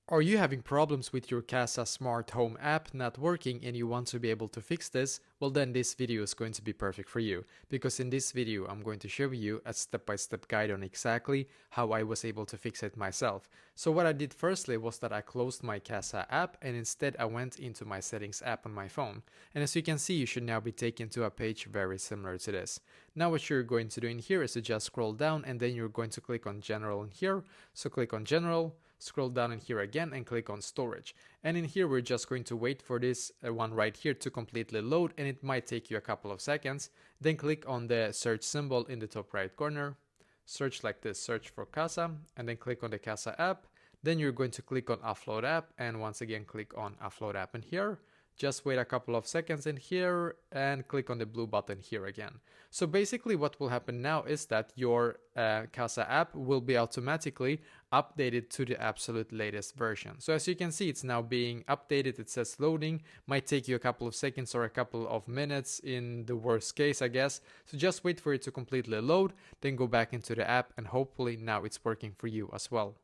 Are you having problems with your Kasa smart home app not working and you want to be able to fix this? Well, then this video is going to be perfect for you, because in this video I'm going to show you a step-by-step guide on exactly how I was able to fix it myself. So what I did firstly was that I closed my Kasa app and instead I went into my settings app on my phone. And as you can see, you should now be taken to a page very similar to this. Now what you're going to do in here is to just scroll down and then you're going to click on general in here. So click on general, scroll down in here again and click on storage, and in here we're just going to wait for this one right here to completely load, and it might take you a couple of seconds. Then click on the search symbol in the top right corner, search like this, search for Kasa, and then click on the Kasa app. Then you're going to click on offload app and once again click on offload app in here. Just wait a couple of seconds in here and click on the blue button here again. So basically what will happen now is that your Kasa app will be automatically updated to the absolute latest version. So as you can see, it's now being updated. It says loading, might take you a couple of seconds or a couple of minutes in the worst case, I guess. So just wait for it to completely load, then go back into the app and hopefully now it's working for you as well.